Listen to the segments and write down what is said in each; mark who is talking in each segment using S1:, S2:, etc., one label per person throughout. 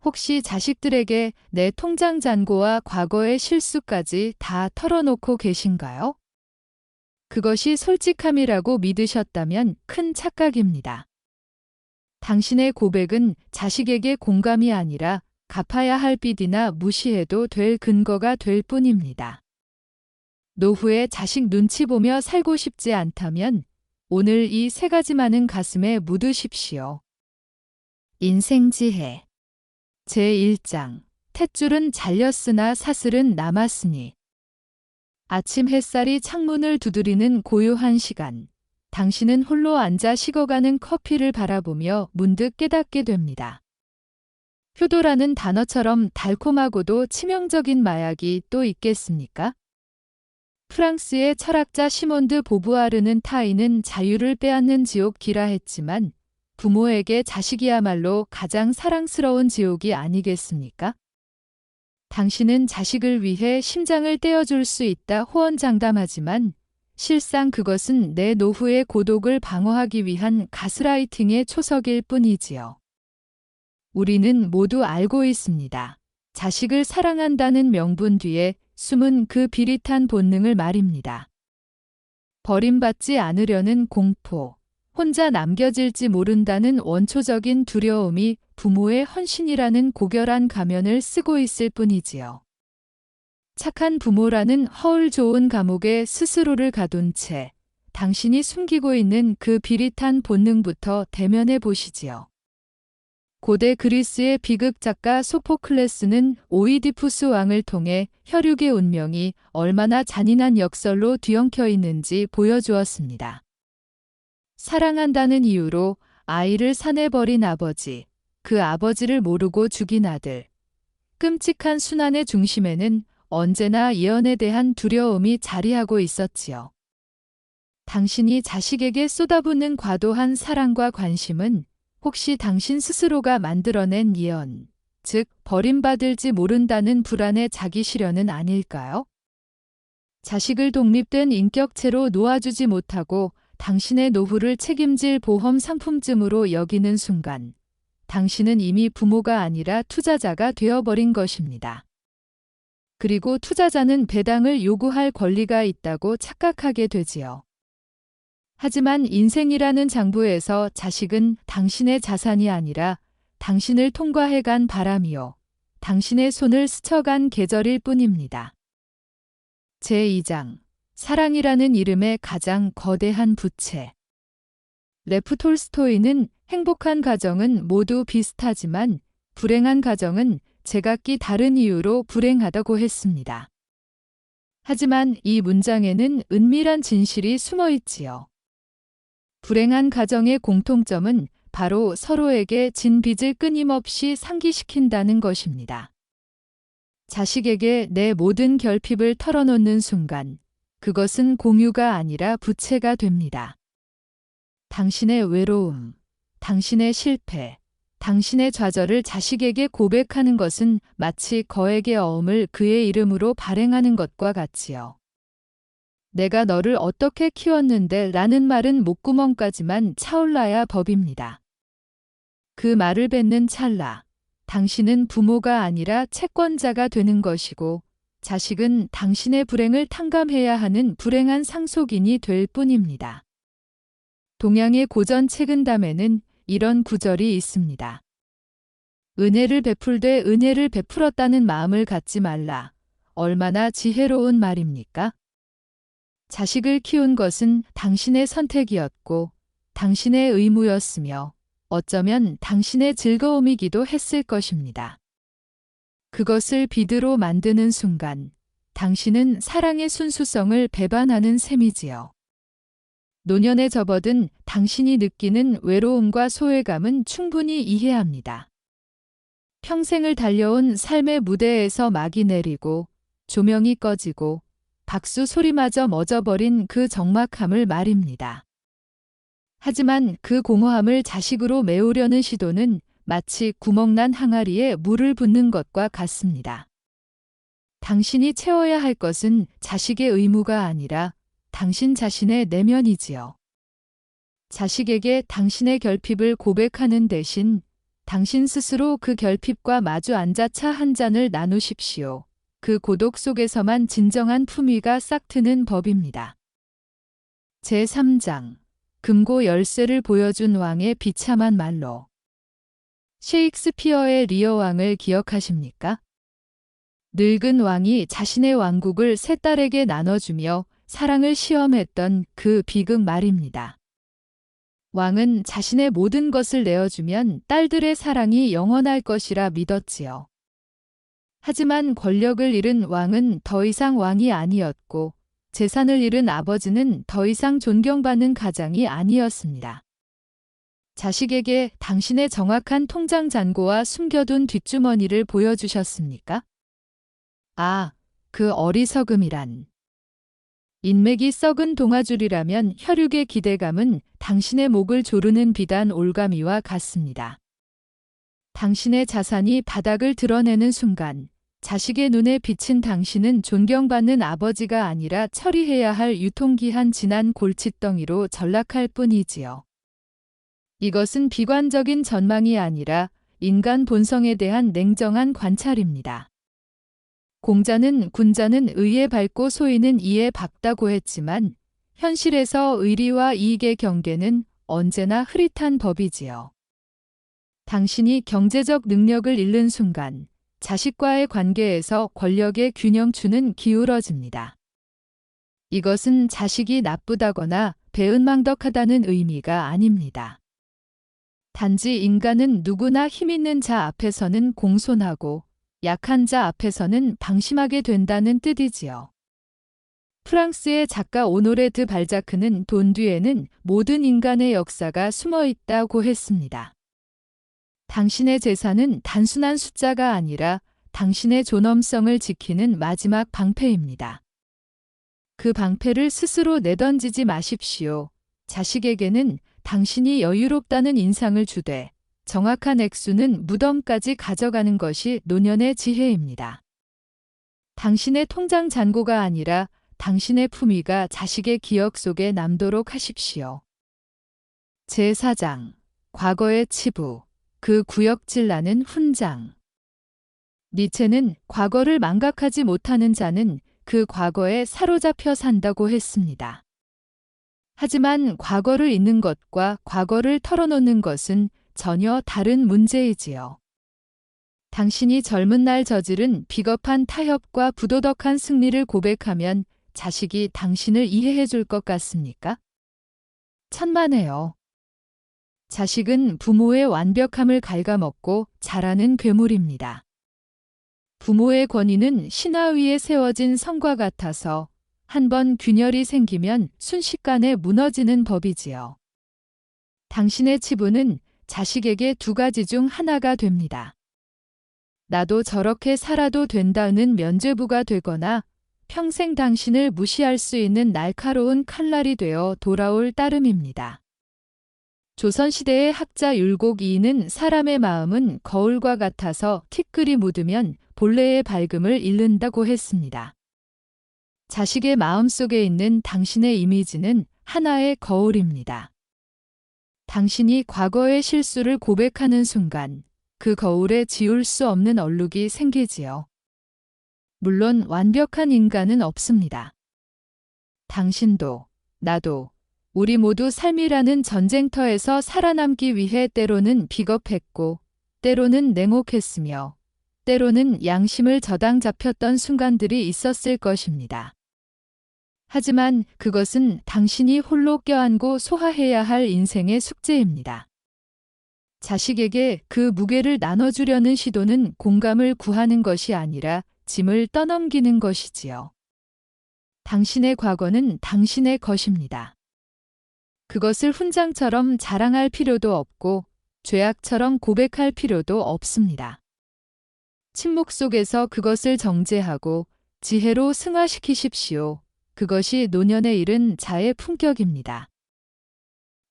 S1: 혹시 자식들에게 내 통장 잔고와 과거의 실수까지 다 털어놓고 계신가요? 그것이 솔직함이라고 믿으셨다면 큰 착각입니다. 당신의 고백은 자식에게 공감이 아니라 갚아야 할 빚이나 무시해도 될 근거가 될 뿐입니다. 노후에 자식 눈치 보며 살고 싶지 않다면 오늘 이 세 가지만은 가슴에 묻으십시오. 인생지혜 제1장 탯줄은 잘렸으나 사슬은 남았으니. 아침 햇살이 창문을 두드리는 고요한 시간. 당신은 홀로 앉아 식어가는 커피를 바라보며 문득 깨닫게 됩니다. 효도라는 단어처럼 달콤하고도 치명적인 마약이 또 있겠습니까? 프랑스의 철학자 시몬드 보부아르는 타인은 자유를 빼앗는 지옥이라 했지만 부모에게 자식이야말로 가장 사랑스러운 지옥이 아니겠습니까? 당신은 자식을 위해 심장을 떼어줄 수 있다 호언장담하지만 실상 그것은 내 노후의 고독을 방어하기 위한 가스라이팅의 초석일 뿐이지요. 우리는 모두 알고 있습니다. 자식을 사랑한다는 명분 뒤에 숨은 그 비릿한 본능을 말입니다. 버림받지 않으려는 공포, 혼자 남겨질지 모른다는 원초적인 두려움이 부모의 헌신이라는 고결한 가면을 쓰고 있을 뿐이지요. 착한 부모라는 허울 좋은 감옥에 스스로를 가둔 채 당신이 숨기고 있는 그 비릿한 본능부터 대면해 보시지요. 고대 그리스의 비극 작가 소포클레스는 오이디푸스 왕을 통해 혈육의 운명이 얼마나 잔인한 역설로 뒤엉켜 있는지 보여주었습니다. 사랑한다는 이유로 아이를 산에 버린 아버지, 그 아버지를 모르고 죽인 아들. 끔찍한 순환의 중심에는 언제나 예언에 대한 두려움이 자리하고 있었지요. 당신이 자식에게 쏟아붓는 과도한 사랑과 관심은 혹시 당신 스스로가 만들어낸 예언, 즉 버림받을지 모른다는 불안의 자기 실현은 아닐까요? 자식을 독립된 인격체로 놓아주지 못하고 당신의 노후를 책임질 보험 상품쯤으로 여기는 순간, 당신은 이미 부모가 아니라 투자자가 되어버린 것입니다. 그리고 투자자는 배당을 요구할 권리가 있다고 착각하게 되지요. 하지만 인생이라는 장부에서 자식은 당신의 자산이 아니라 당신을 통과해간 바람이요. 당신의 손을 스쳐간 계절일 뿐입니다. 제2장 사랑이라는 이름의 가장 거대한 부채. 레프 톨스토이는 행복한 가정은 모두 비슷하지만 불행한 가정은 제각기 다른 이유로 불행하다고 했습니다. 하지만 이 문장에는 은밀한 진실이 숨어 있지요. 불행한 가정의 공통점은 바로 서로에게 진 빚을 끊임없이 상기시킨다는 것입니다. 자식에게 내 모든 결핍을 털어놓는 순간 그것은 공유가 아니라 부채가 됩니다. 당신의 외로움, 당신의 실패, 당신의 좌절을 자식에게 고백하는 것은 마치 거액의 어음을 그의 이름으로 발행하는 것과 같지요. 내가 너를 어떻게 키웠는데 라는 말은 목구멍까지만 차올라야 법입니다. 그 말을 뱉는 찰나, 당신은 부모가 아니라 채권자가 되는 것이고 자식은 당신의 불행을 탕감해야 하는 불행한 상속인이 될 뿐입니다. 동양의 고전 책은담에는 이런 구절이 있습니다. 은혜를 베풀되 은혜를 베풀었다는 마음을 갖지 말라. 얼마나 지혜로운 말입니까? 자식을 키운 것은 당신의 선택이었고 당신의 의무였으며 어쩌면 당신의 즐거움이기도 했을 것입니다. 그것을 빚으로 만드는 순간 당신은 사랑의 순수성을 배반하는 셈이지요. 노년에 접어든 당신이 느끼는 외로움과 소외감은 충분히 이해합니다. 평생을 달려온 삶의 무대에서 막이 내리고 조명이 꺼지고 박수 소리마저 멎어버린 그 적막함을 말입니다. 하지만 그 공허함을 자식으로 메우려는 시도는 마치 구멍난 항아리에 물을 붓는 것과 같습니다. 당신이 채워야 할 것은 자식의 의무가 아니라 당신 자신의 내면이지요. 자식에게 당신의 결핍을 고백하는 대신 당신 스스로 그 결핍과 마주 앉아 차 한 잔을 나누십시오. 그 고독 속에서만 진정한 품위가 싹트는 법입니다. 제3장 금고 열쇠를 보여준 왕의 비참한 말로. 셰익스피어의 리어 왕을 기억하십니까? 늙은 왕이 자신의 왕국을 세 딸에게 나눠주며 사랑을 시험했던 그 비극 말입니다. 왕은 자신의 모든 것을 내어주면 딸들의 사랑이 영원할 것이라 믿었지요. 하지만 권력을 잃은 왕은 더 이상 왕이 아니었고 재산을 잃은 아버지는 더 이상 존경받는 가장이 아니었습니다. 자식에게 당신의 정확한 통장 잔고와 숨겨둔 뒷주머니를 보여주셨습니까? 아, 그 어리석음이란. 인맥이 썩은 동아줄이라면 혈육의 기대감은 당신의 목을 조르는 비단 올가미와 같습니다. 당신의 자산이 바닥을 드러내는 순간 자식의 눈에 비친 당신은 존경받는 아버지가 아니라 처리해야 할 유통기한 지난 골칫덩이로 전락할 뿐이지요. 이것은 비관적인 전망이 아니라 인간 본성에 대한 냉정한 관찰입니다. 공자는 군자는 의에 밝고 소인은 이에 박다고 했지만 현실에서 의리와 이익의 경계는 언제나 흐릿한 법이지요. 당신이 경제적 능력을 잃는 순간 자식과의 관계에서 권력의 균형추는 기울어집니다. 이것은 자식이 나쁘다거나 배은망덕하다는 의미가 아닙니다. 단지 인간은 누구나 힘있는 자 앞에서는 공손하고 약한 자 앞에서는 방심하게 된다는 뜻이지요. 프랑스의 작가 오노레 드 발자크는 돈 뒤에는 모든 인간의 역사가 숨어 있다고 했습니다. 당신의 재산은 단순한 숫자가 아니라 당신의 존엄성을 지키는 마지막 방패입니다. 그 방패를 스스로 내던지지 마십시오. 자식에게는 당신이 여유롭다는 인상을 주되 정확한 액수는 무덤까지 가져가는 것이 노년의 지혜입니다. 당신의 통장 잔고가 아니라 당신의 품위가 자식의 기억 속에 남도록 하십시오. 제4장 과거의 치부, 그 구역질 나는 훈장. 니체는 과거를 망각하지 못하는 자는 그 과거에 사로잡혀 산다고 했습니다. 하지만 과거를 잊는 것과 과거를 털어놓는 것은 전혀 다른 문제이지요. 당신이 젊은 날 저지른 비겁한 타협과 부도덕한 승리를 고백하면 자식이 당신을 이해해 줄 것 같습니까? 천만에요. 자식은 부모의 완벽함을 갉아먹고 자라는 괴물입니다. 부모의 권위는 신화 위에 세워진 성과 같아서 한번 균열이 생기면 순식간에 무너지는 법이지요. 당신의 치부는 자식에게 두 가지 중 하나가 됩니다. 나도 저렇게 살아도 된다는 면죄부가 되거나 평생 당신을 무시할 수 있는 날카로운 칼날이 되어 돌아올 따름입니다. 조선시대의 학자 율곡이인은 사람의 마음은 거울과 같아서 티끌이 묻으면 본래의 밝음을 잃는다고 했습니다. 자식의 마음속에 있는 당신의 이미지는 하나의 거울입니다. 당신이 과거의 실수를 고백하는 순간 그 거울에 지울 수 없는 얼룩이 생기지요. 물론 완벽한 인간은 없습니다. 당신도 나도 우리 모두 삶이라는 전쟁터에서 살아남기 위해 때로는 비겁했고 때로는 냉혹했으며 때로는 양심을 저당 잡혔던 순간들이 있었을 것입니다. 하지만 그것은 당신이 홀로 껴안고 소화해야 할 인생의 숙제입니다. 자식에게 그 무게를 나눠주려는 시도는 공감을 구하는 것이 아니라 짐을 떠넘기는 것이지요. 당신의 과거는 당신의 것입니다. 그것을 훈장처럼 자랑할 필요도 없고 죄악처럼 고백할 필요도 없습니다. 침묵 속에서 그것을 정제하고 지혜로 승화시키십시오. 그것이 노년에 이른 자의 품격입니다.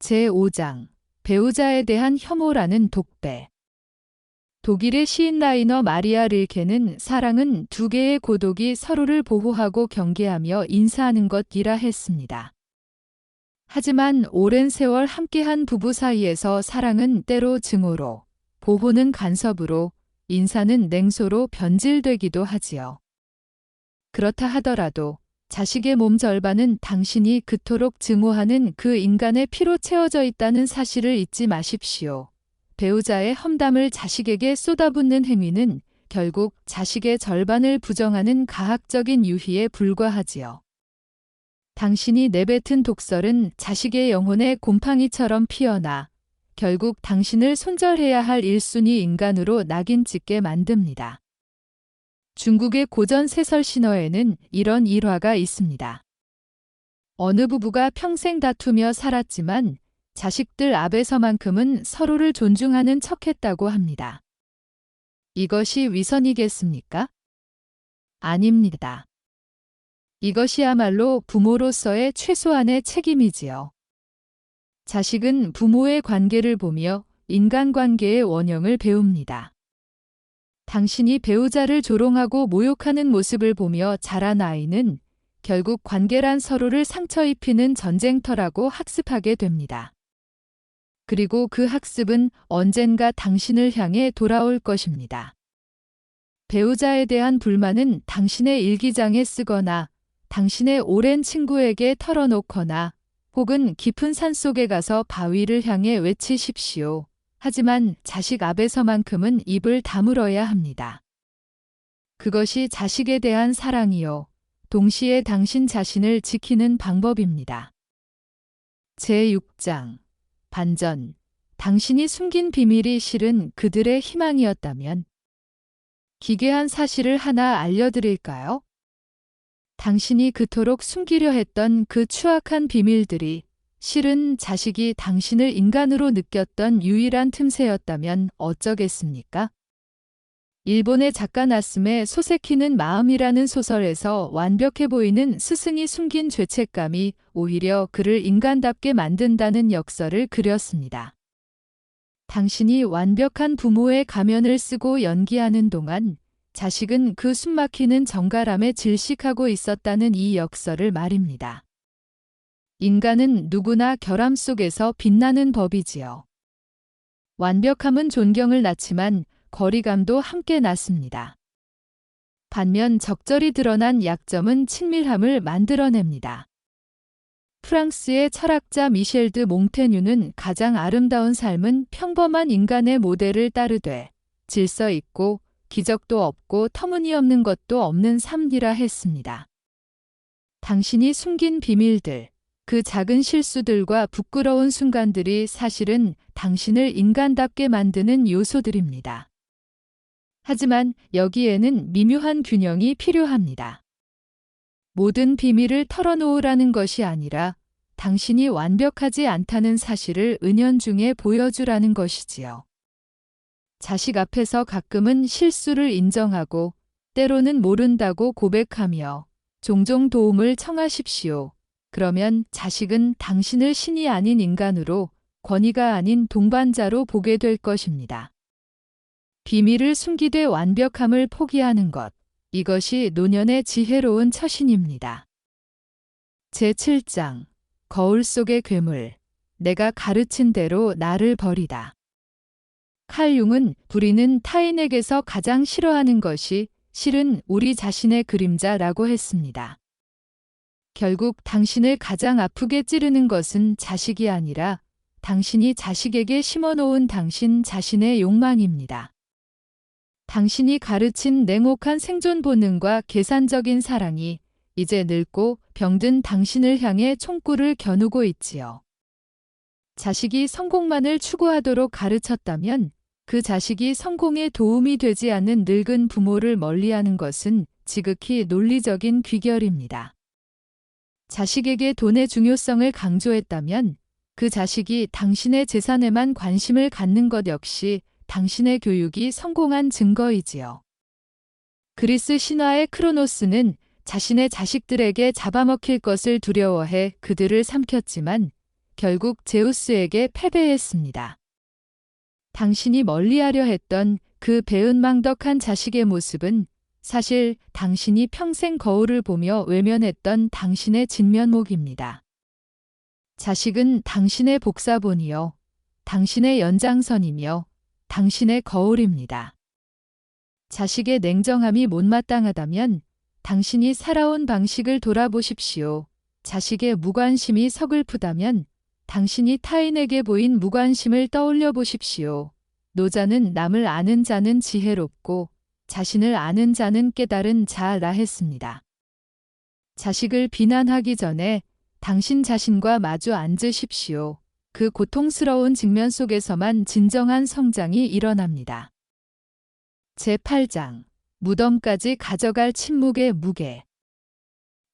S1: 제5장 배우자에 대한 혐오라는 독배. 독일의 시인 라이너 마리아 릴케는 사랑은 두 개의 고독이 서로를 보호하고 경계하며 인사하는 것이라 했습니다. 하지만 오랜 세월 함께한 부부 사이에서 사랑은 때로 증오로, 보호는 간섭으로, 인사는 냉소로 변질되기도 하지요. 그렇다 하더라도 자식의 몸 절반은 당신이 그토록 증오하는 그 인간의 피로 채워져 있다는 사실을 잊지 마십시오. 배우자의 험담을 자식에게 쏟아붓는 행위는 결국 자식의 절반을 부정하는 가학적인 유희에 불과하지요. 당신이 내뱉은 독설은 자식의 영혼에 곰팡이처럼 피어나 결국 당신을 손절해야 할 1순위 인간으로 낙인 찍게 만듭니다. 중국의 고전 세설 신화에는 이런 일화가 있습니다. 어느 부부가 평생 다투며 살았지만 자식들 앞에서만큼은 서로를 존중하는 척했다고 합니다. 이것이 위선이겠습니까? 아닙니다. 이것이야말로 부모로서의 최소한의 책임이지요. 자식은 부모의 관계를 보며 인간관계의 원형을 배웁니다. 당신이 배우자를 조롱하고 모욕하는 모습을 보며 자란 아이는 결국 관계란 서로를 상처 입히는 전쟁터라고 학습하게 됩니다. 그리고 그 학습은 언젠가 당신을 향해 돌아올 것입니다. 배우자에 대한 불만은 당신의 일기장에 쓰거나 당신의 오랜 친구에게 털어놓거나 혹은 깊은 산속에 가서 바위를 향해 외치십시오. 하지만 자식 앞에서만큼은 입을 다물어야 합니다. 그것이 자식에 대한 사랑이요. 동시에 당신 자신을 지키는 방법입니다. 제6장 반전. 당신이 숨긴 비밀이 실은 그들의 희망이었다면 기괴한 사실을 하나 알려드릴까요? 당신이 그토록 숨기려 했던 그 추악한 비밀들이 실은 자식이 당신을 인간으로 느꼈던 유일한 틈새였다면 어쩌겠습니까? 일본의 작가 나스메 소세키는 마음이라는 소설에서 완벽해 보이는 스승이 숨긴 죄책감이 오히려 그를 인간답게 만든다는 역설을 그렸습니다. 당신이 완벽한 부모의 가면을 쓰고 연기하는 동안 자식은 그 숨막히는 정갈함에 질식하고 있었다는 이 역설을 말입니다. 인간은 누구나 결함 속에서 빛나는 법이지요. 완벽함은 존경을 낳지만 거리감도 함께 낳습니다. 반면 적절히 드러난 약점은 친밀함을 만들어냅니다. 프랑스의 철학자 미셸 드 몽테뉴는 가장 아름다운 삶은 평범한 인간의 모델을 따르되 질서 있고 기적도 없고 터무니없는 것도 없는 삶이라 했습니다. 당신이 숨긴 비밀들, 그 작은 실수들과 부끄러운 순간들이 사실은 당신을 인간답게 만드는 요소들입니다. 하지만 여기에는 미묘한 균형이 필요합니다. 모든 비밀을 털어놓으라는 것이 아니라 당신이 완벽하지 않다는 사실을 은연중에 보여주라는 것이지요. 자식 앞에서 가끔은 실수를 인정하고 때로는 모른다고 고백하며 종종 도움을 청하십시오. 그러면 자식은 당신을 신이 아닌 인간으로, 권위가 아닌 동반자로 보게 될 것입니다. 비밀을 숨기되 완벽함을 포기하는 것, 이것이 노년의 지혜로운 처신입니다. 제7장 거울 속의 괴물, 내가 가르친 대로 나를 버리다. 칼 융은 우리는 타인에게서 가장 싫어하는 것이 실은 우리 자신의 그림자라고 했습니다. 결국 당신을 가장 아프게 찌르는 것은 자식이 아니라 당신이 자식에게 심어놓은 당신 자신의 욕망입니다. 당신이 가르친 냉혹한 생존 본능과 계산적인 사랑이 이제 늙고 병든 당신을 향해 총구를 겨누고 있지요. 자식이 성공만을 추구하도록 가르쳤다면 그 자식이 성공에 도움이 되지 않는 늙은 부모를 멀리하는 것은 지극히 논리적인 귀결입니다. 자식에게 돈의 중요성을 강조했다면 그 자식이 당신의 재산에만 관심을 갖는 것 역시 당신의 교육이 성공한 증거이지요. 그리스 신화의 크로노스는 자신의 자식들에게 잡아먹힐 것을 두려워해 그들을 삼켰지만 결국 제우스에게 패배했습니다. 당신이 멀리하려 했던 그 배은망덕한 자식의 모습은 사실 당신이 평생 거울을 보며 외면했던 당신의 진면목입니다. 자식은 당신의 복사본이요, 당신의 연장선이며 당신의 거울입니다. 자식의 냉정함이 못마땅하다면 당신이 살아온 방식을 돌아보십시오. 자식의 무관심이 서글프다면 당신이 타인에게 보인 무관심을 떠올려 보십시오. 노자는 남을 아는 자는 지혜롭고 자신을 아는 자는 깨달은 자라 했습니다. 자식을 비난하기 전에 당신 자신과 마주 앉으십시오. 그 고통스러운 직면 속에서만 진정한 성장이 일어납니다. 제8장 무덤까지 가져갈 침묵의 무게.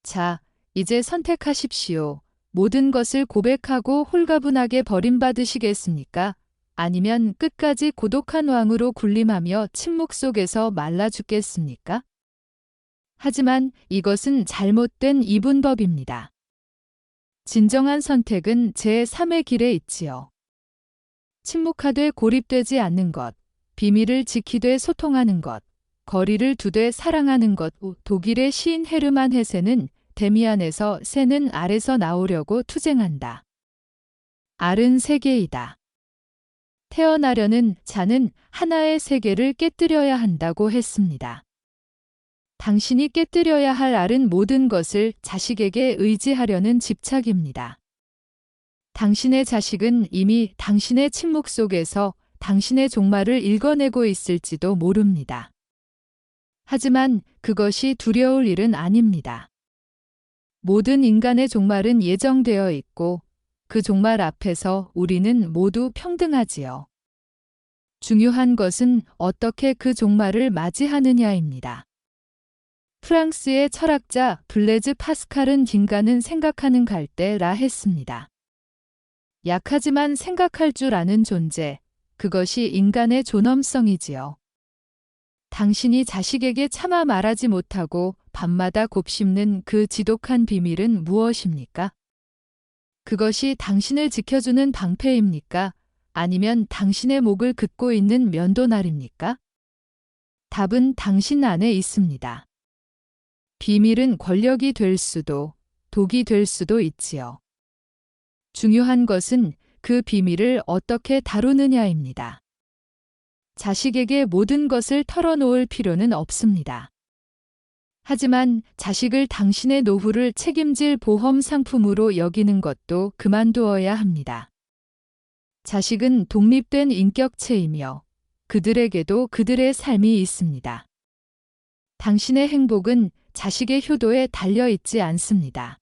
S1: 자, 이제 선택하십시오. 모든 것을 고백하고 홀가분하게 버림받으시겠습니까? 아니면 끝까지 고독한 왕으로 군림하며 침묵 속에서 말라 죽겠습니까? 하지만 이것은 잘못된 이분법입니다. 진정한 선택은 제3의 길에 있지요. 침묵하되 고립되지 않는 것, 비밀을 지키되 소통하는 것, 거리를 두되 사랑하는 것. 독일의 시인 헤르만 헤세는 데미안에서 새는 알에서 나오려고 투쟁한다. 알은 세계이다. 태어나려는 자는 하나의 세계를 깨뜨려야 한다고 했습니다. 당신이 깨뜨려야 할 알은 모든 것을 자식에게 의지하려는 집착입니다. 당신의 자식은 이미 당신의 침묵 속에서 당신의 종말을 읽어내고 있을지도 모릅니다. 하지만 그것이 두려울 일은 아닙니다. 모든 인간의 종말은 예정되어 있고 그 종말 앞에서 우리는 모두 평등하지요. 중요한 것은 어떻게 그 종말을 맞이하느냐입니다. 프랑스의 철학자 블레즈 파스칼은 인간은 생각하는 갈대라 했습니다. 약하지만 생각할 줄 아는 존재, 그것이 인간의 존엄성이지요. 당신이 자식에게 차마 말하지 못하고 밤마다 곱씹는 그 지독한 비밀은 무엇입니까? 그것이 당신을 지켜주는 방패입니까? 아니면 당신의 목을 긋고 있는 면도날입니까? 답은 당신 안에 있습니다. 비밀은 권력이 될 수도, 독이 될 수도 있지요. 중요한 것은 그 비밀을 어떻게 다루느냐입니다. 자식에게 모든 것을 털어놓을 필요는 없습니다. 하지만 자식을 당신의 노후를 책임질 보험 상품으로 여기는 것도 그만두어야 합니다. 자식은 독립된 인격체이며 그들에게도 그들의 삶이 있습니다. 당신의 행복은 자식의 효도에 달려있지 않습니다.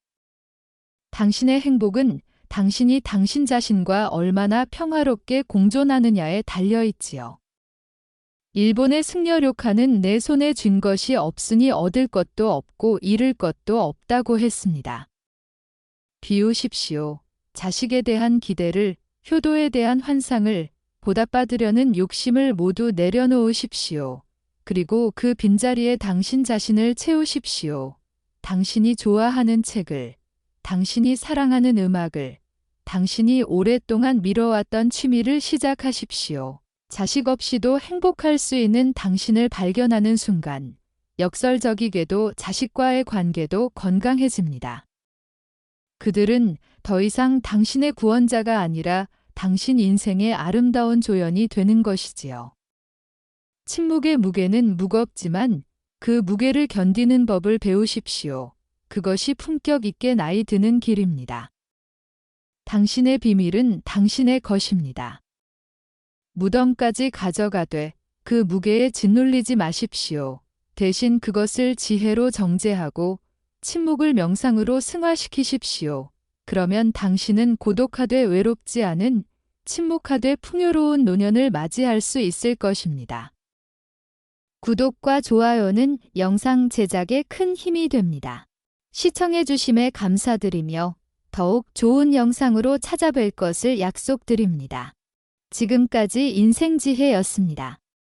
S1: 당신의 행복은 당신이 당신 자신과 얼마나 평화롭게 공존하느냐에 달려있지요. 일본의 승려료카는 내 손에 쥔 것이 없으니 얻을 것도 없고 잃을 것도 없다고 했습니다. 비우십시오. 자식에 대한 기대를, 효도에 대한 환상을, 보답받으려는 욕심을 모두 내려놓으십시오. 그리고 그 빈자리에 당신 자신을 채우십시오. 당신이 좋아하는 책을, 당신이 사랑하는 음악을, 당신이 오랫동안 미뤄왔던 취미를 시작하십시오. 자식 없이도 행복할 수 있는 당신을 발견하는 순간, 역설적이게도 자식과의 관계도 건강해집니다. 그들은 더 이상 당신의 구원자가 아니라 당신 인생의 아름다운 조연이 되는 것이지요. 침묵의 무게는 무겁지만 그 무게를 견디는 법을 배우십시오. 그것이 품격 있게 나이 드는 길입니다. 당신의 비밀은 당신의 것입니다. 무덤까지 가져가되 그 무게에 짓눌리지 마십시오. 대신 그것을 지혜로 정제하고 침묵을 명상으로 승화시키십시오. 그러면 당신은 고독하되 외롭지 않은, 침묵하되 풍요로운 노년을 맞이할 수 있을 것입니다. 구독과 좋아요는 영상 제작에 큰 힘이 됩니다. 시청해주심에 감사드리며 더욱 좋은 영상으로 찾아뵐 것을 약속드립니다. 지금까지 인생지혜였습니다.